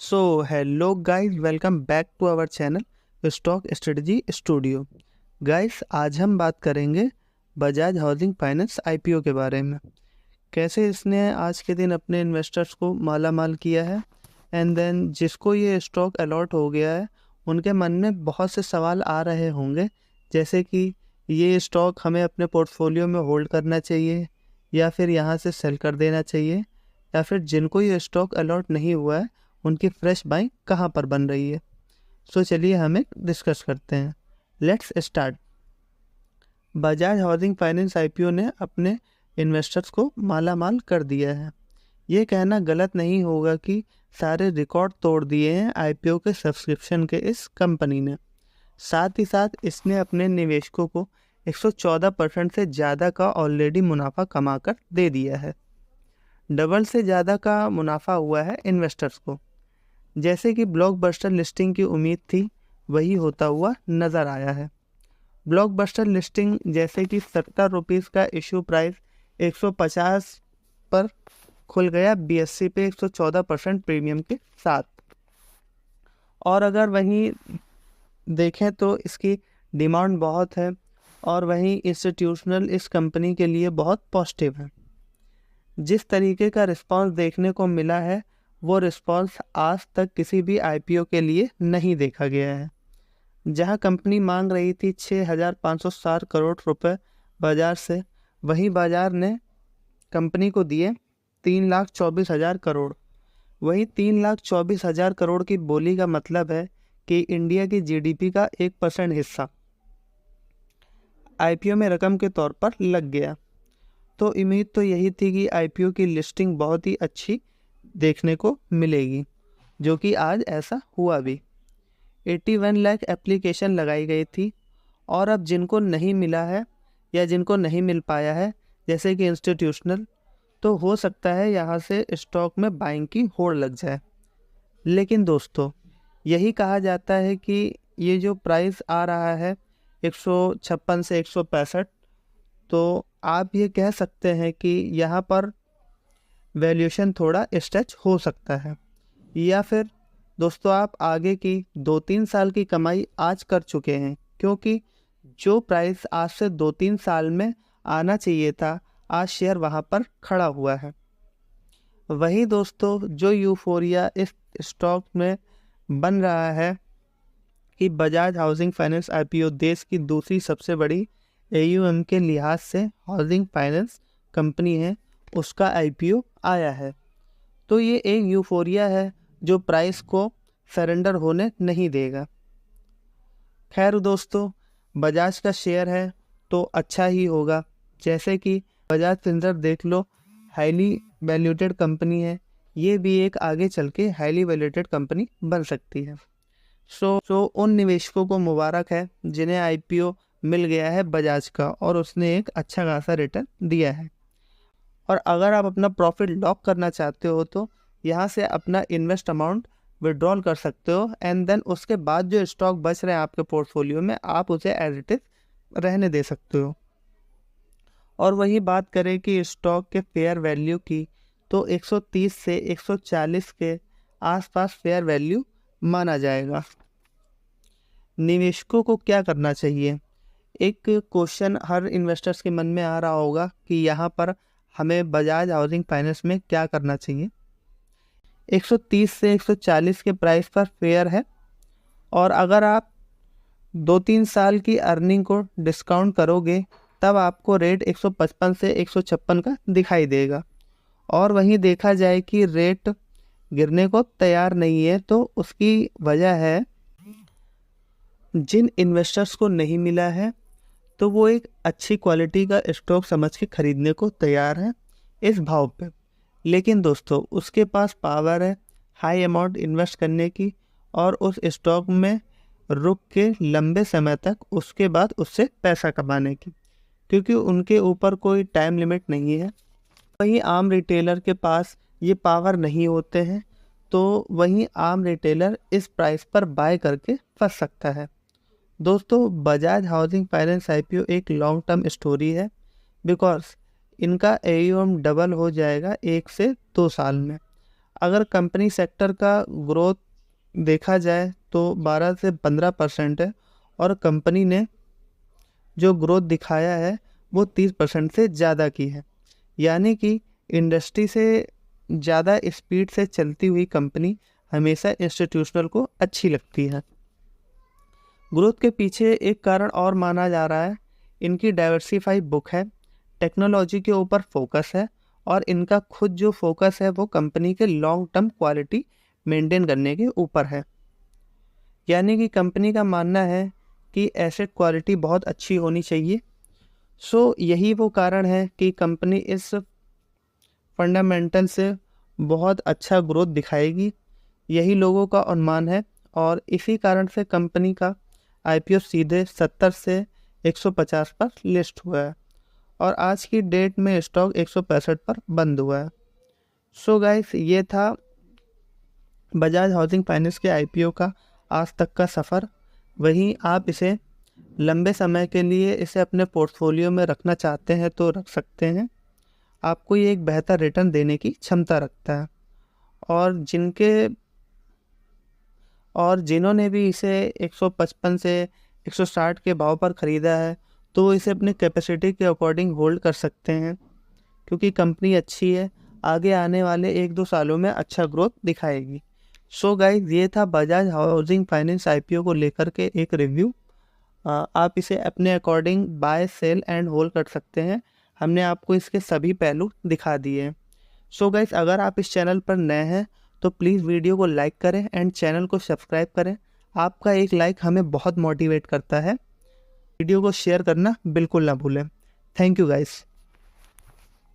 So hello guys, welcome back to our channel stock strategy studio. Guys, आज हम बात करेंगे बजाज हाउसिंग फाइनेंस आईपीओ के बारे में। कैसे इसने आज के दिन अपने इन्वेस्टर्स को माला माल किया है एंड देन जिसको ये स्टॉक अलॉट हो गया है उनके मन में बहुत से सवाल आ रहे होंगे, जैसे कि ये स्टॉक हमें अपने पोर्टफोलियो में होल्ड करना चाहिए या फिर यहाँ से सेल कर देना चाहिए, या फिर जिनको ये स्टॉक अलॉट नहीं हुआ है उनकी फ्रेश बाइंग कहाँ पर बन रही है। सो चलिए हम एक डिस्कस करते हैं। Let's start. Bajaj housing finance IPO ने अपने इन्वेस्टर्स को माला माल कर दिया है। ये कहना गलत नहीं होगा कि सारे रिकॉर्ड तोड़ दिए हैं आईपीओ के सब्सक्रिप्शन के इस कंपनी ने। साथ ही साथ इसने अपने निवेशकों को 114% से ज़्यादा का ऑलरेडी मुनाफा कमाकर दे दिया है। डबल से ज़्यादा का मुनाफा हुआ है इन्वेस्टर्स को। जैसे कि ब्लॉकबस्टर लिस्टिंग की उम्मीद थी वही होता हुआ नज़र आया है। ब्लॉकबस्टर लिस्टिंग जैसे कि 70 रुपीज़ का इशू प्राइस 150 पर खुल गया बीएससी पे 114% प्रीमियम के साथ। और अगर वहीं देखें तो इसकी डिमांड बहुत है और वहीं इंस्टीट्यूशनल इस कंपनी के लिए बहुत पॉजिटिव है। जिस तरीके का रिस्पांस देखने को मिला है वो रिस्पांस आज तक किसी भी आईपीओ के लिए नहीं देखा गया है। जहां कंपनी मांग रही थी 6,560 करोड़ रुपए बाजार से, वहीं बाजार ने कंपनी को दिए 3,24,000 करोड़। वही 3,24,000 करोड़ की बोली का मतलब है कि इंडिया की जीडीपी का 1% हिस्सा आईपीओ में रकम के तौर पर लग गया। तो उम्मीद तो यही थी कि आईपीओ की लिस्टिंग बहुत ही अच्छी देखने को मिलेगी, जो कि आज ऐसा हुआ भी। 81 लाख एप्लीकेशन लगाई गई थी और अब जिनको नहीं मिला है या जिनको नहीं मिल पाया है, जैसे कि इंस्टीट्यूशनल, तो हो सकता है यहाँ से स्टॉक में बाइंग की होड़ लग जाए। लेकिन दोस्तों, यही कहा जाता है कि ये जो प्राइस आ रहा है 156 से 165, तो आप ये कह सकते हैं कि यहाँ पर वैल्यूएशन थोड़ा स्ट्रेच हो सकता है। या फिर दोस्तों, आप आगे की 2-3 साल की कमाई आज कर चुके हैं, क्योंकि जो प्राइस आज से 2-3 साल में आना चाहिए था आज शेयर वहाँ पर खड़ा हुआ है। वही दोस्तों, जो यूफोरिया इस स्टॉक में बन रहा है कि बजाज हाउसिंग फाइनेंस आईपीओ देश की दूसरी सबसे बड़ी एयूएम के लिहाज से हाउसिंग फाइनेंस कंपनी है, उसका आईपीओ आया है। तो ये एक यूफोरिया है जो प्राइस को सरेंडर होने नहीं देगा। खैर दोस्तों, बजाज का शेयर है तो अच्छा ही होगा। जैसे कि बजाज फिनसर्व देख लो, हाईली वैल्यूटेड कंपनी है, ये भी एक आगे चल के हाईली वैल्यूटेड कंपनी बन सकती है। सो उन निवेशकों को मुबारक है जिन्हें आईपीओ मिल गया है बजाज का और उसने एक अच्छा खासा रिटर्न दिया है। और अगर आप अपना प्रॉफिट लॉक करना चाहते हो तो यहाँ से अपना इन्वेस्ट अमाउंट विड्रॉल कर सकते हो एंड देन उसके बाद जो स्टॉक बच रहे हैं आपके पोर्टफोलियो में, आप उसे एज इट इज रहने दे सकते हो। और वही बात करें कि स्टॉक के फेयर वैल्यू की, तो 130 से 140 के आसपास फेयर वैल्यू माना जाएगा। निवेशकों को क्या करना चाहिए? एक क्वेश्चन हर इन्वेस्टर्स के मन में आ रहा होगा कि यहाँ पर हमें बजाज हाउसिंग फाइनेंस में क्या करना चाहिए। 130 से 140 के प्राइस पर फेयर है, और अगर आप 2-3 साल की अर्निंग को डिस्काउंट करोगे तब आपको रेट 155 से 156 का दिखाई देगा। और वहीं देखा जाए कि रेट गिरने को तैयार नहीं है, तो उसकी वजह है जिन इन्वेस्टर्स को नहीं मिला है तो वो एक अच्छी क्वालिटी का स्टॉक समझ के खरीदने को तैयार है इस भाव पे। लेकिन दोस्तों, उसके पास पावर है हाई अमाउंट इन्वेस्ट करने की और उस स्टॉक में रुक के लंबे समय तक उसके बाद उससे पैसा कमाने की, क्योंकि उनके ऊपर कोई टाइम लिमिट नहीं है। वहीं आम रिटेलर के पास ये पावर नहीं होते हैं, तो वहीं आम रिटेलर इस प्राइस पर बाय करके फंस सकता है। दोस्तों, बजाज हाउसिंग फाइनेंस आईपीओ एक लॉन्ग टर्म स्टोरी है, बिकॉज इनका एयूएम डबल हो जाएगा 1 से 2 साल में। अगर कंपनी सेक्टर का ग्रोथ देखा जाए तो 12 से 15% है, और कंपनी ने जो ग्रोथ दिखाया है वो 30% से ज़्यादा की है। यानी कि इंडस्ट्री से ज़्यादा स्पीड से चलती हुई कंपनी हमेशा इंस्टीट्यूशनल को अच्छी लगती है। ग्रोथ के पीछे एक कारण और माना जा रहा है, इनकी डाइवर्सिफाई बुक है, टेक्नोलॉजी के ऊपर फोकस है, और इनका खुद जो फोकस है वो कंपनी के लॉन्ग टर्म क्वालिटी मेंटेन करने के ऊपर है। यानी कि कंपनी का मानना है कि एसेट क्वालिटी बहुत अच्छी होनी चाहिए। सो यही वो कारण है कि कंपनी इस फंडामेंटल से बहुत अच्छा ग्रोथ दिखाएगी, यही लोगों का अनुमान है। और इसी कारण से कंपनी का आईपीओ सीधे 70 से 150 पर लिस्ट हुआ है, और आज की डेट में स्टॉक 165 पर बंद हुआ है। सो गाइस, ये था बजाज हाउसिंग फाइनेंस के आईपीओ का आज तक का सफ़र। वहीं आप इसे लंबे समय के लिए इसे अपने पोर्टफोलियो में रखना चाहते हैं तो रख सकते हैं। आपको ये एक बेहतर रिटर्न देने की क्षमता रखता है। और जिन्होंने भी इसे 155 से 160 के भाव पर ख़रीदा है तो इसे अपनी कैपेसिटी के अकॉर्डिंग होल्ड कर सकते हैं, क्योंकि कंपनी अच्छी है, आगे आने वाले 1-2 सालों में अच्छा ग्रोथ दिखाएगी। सो गाइस, ये था बजाज हाउसिंग फाइनेंस आईपीओ को लेकर के एक रिव्यू। आप इसे अपने according buy, sell and hold कर सकते हैं। हमने आपको इसके सभी पहलू दिखा दिए हैं। सो गाइस, अगर आप इस चैनल पर नए हैं तो प्लीज़ वीडियो को लाइक करें एंड चैनल को सब्सक्राइब करें। आपका एक लाइक हमें बहुत मोटिवेट करता है। वीडियो को शेयर करना बिल्कुल ना भूलें। Thank you guys.